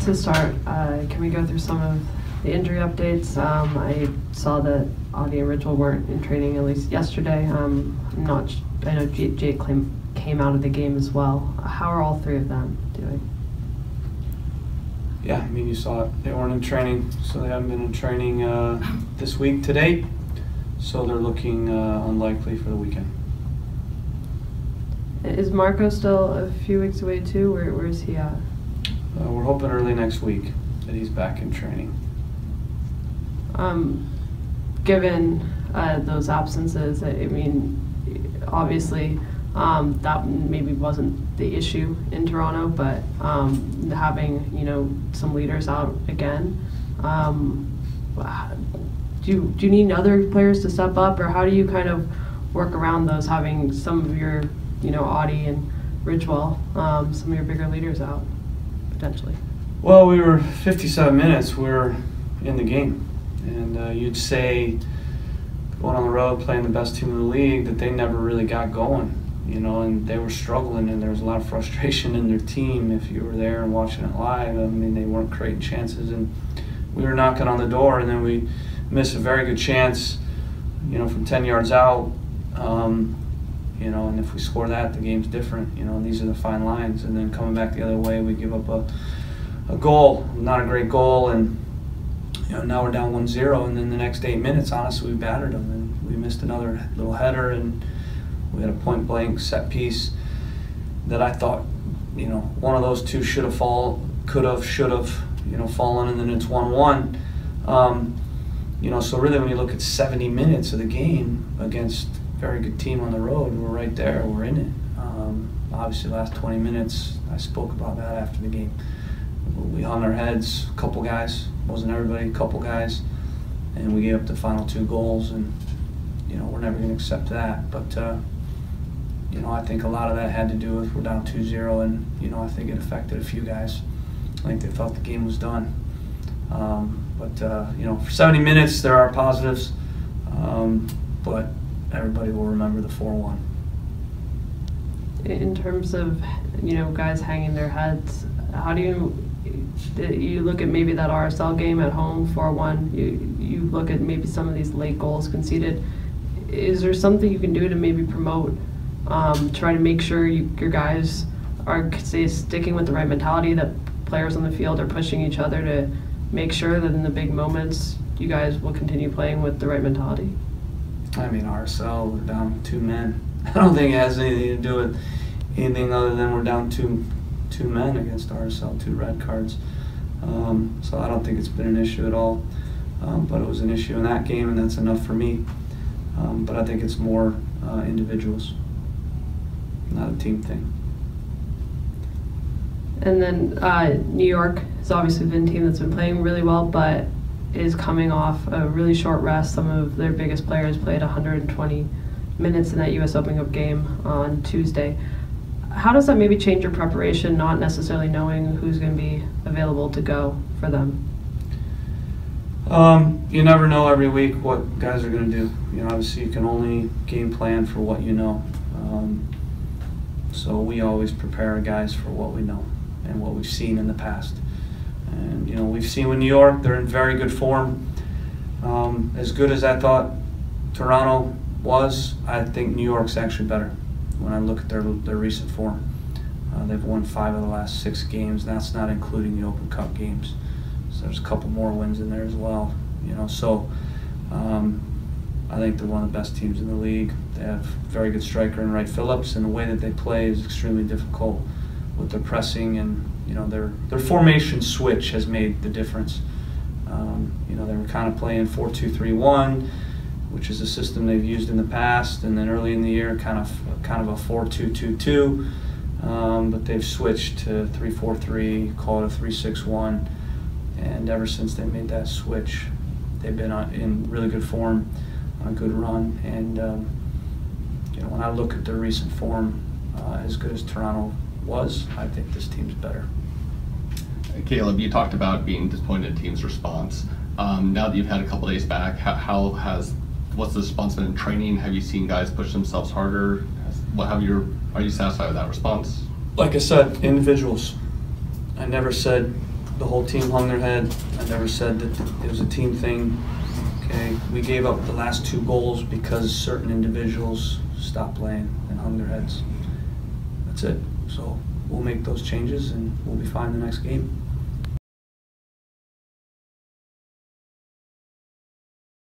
to start, can we go through some of the injury updates? I saw that Audie and Ritual weren't in training, at least yesterday. I know Jake came out of the game as well. How are all three of them doing? Yeah, I mean, you saw it. They weren't in training, so they haven't been in training this week to date. So they're looking unlikely for the weekend. Is Marco still a few weeks away too? Where is he at? We're hoping early next week that he's back in training. Given those absences, I mean, obviously that maybe wasn't the issue in Toronto, but having some leaders out again, do you need other players to step up, or how do you kind of work around those, having some of your Audie and Ridgewell, some of your bigger leaders out potentially? Well, we were 57 minutes. We're in the game, and you'd say going on the road playing the best team in the league that they never really got going, and they were struggling, and there was a lot of frustration in their team. If you were there and watching it live, I mean, they weren't creating chances, and we were knocking on the door, and then we missed a very good chance, from 10 yards out. And if we score that, the game's different. And these are the fine lines. And then coming back the other way, we give up a goal, not a great goal, and now we're down 1-0. And then the next 8 minutes, honestly, we battered them, and we missed another little header, and we had a point blank set piece that I thought, one of those two should have could have, should have, fallen, and then it's 1-1. So really, when you look at 70 minutes of the game against a very good team on the road, we're right there, we're in it. Obviously, the last 20 minutes, I spoke about that after the game. We hung our heads, a couple guys, wasn't everybody, a couple guys, and we gave up the final 2 goals, and we're never going to accept that. But I think a lot of that had to do with we're down 2-0, and I think it affected a few guys. I think they felt the game was done. But for 70 minutes, there are positives, but everybody will remember the 4-1. In terms of, guys hanging their heads, how do you look at maybe that RSL game at home, 4-1, you look at maybe some of these late goals conceded. Is there something you can do to maybe promote, try to make sure your guys are sticking with the right mentality, that players on the field are pushing each other to make sure that in the big moments you guys will continue playing with the right mentality? I mean, RSL, we're down 2 men. I don't think it has anything to do with anything other than we're down two men against RSL, 2 red cards. So I don't think it's been an issue at all. But it was an issue in that game, and that's enough for me. But I think it's more individuals, not a team thing. And then New York has obviously been a team that's been playing really well, but is coming off a really short rest. Some of their biggest players played 120 minutes in that U.S. Opening Up game on Tuesday. How does that maybe change your preparation, not necessarily knowing who's going to be available to go for them? You never know every week what guys are going to do. Obviously you can only game plan for what you know. So we always prepare our guys for what we know and what we've seen in the past. And we've seen with New York, they're in very good form. As good as I thought Toronto was, I think New York's actually better when I look at their recent form. They've won 5 of the last 6 games, and that's not including the Open Cup games. So there's a couple more wins in there as well. So I think they're one of the best teams in the league. They have a very good striker in Wright Phillips, and the way that they play is extremely difficult with their pressing, and their formation switch has made the difference. They were kind of playing 4-2-3-1, which is a system they've used in the past, and then early in the year kind of a 4-2-2-2, but they've switched to 3-4-3, call it a 3-6-1, and ever since they made that switch, they've been in really good form, on a good run, and when I look at their recent form, as good as Toronto was, I think this team's better. Caleb, you talked about being disappointed in the team's response. Now that you've had a couple days back, what's the response been in training? Have you seen guys push themselves harder? Are you satisfied with that response? Like I said, individuals. I never said the whole team hung their head. I never said that it was a team thing. Okay, we gave up the last 2 goals because certain individuals stopped playing and hung their heads. That's it. So we'll make those changes and we'll be fine the next game.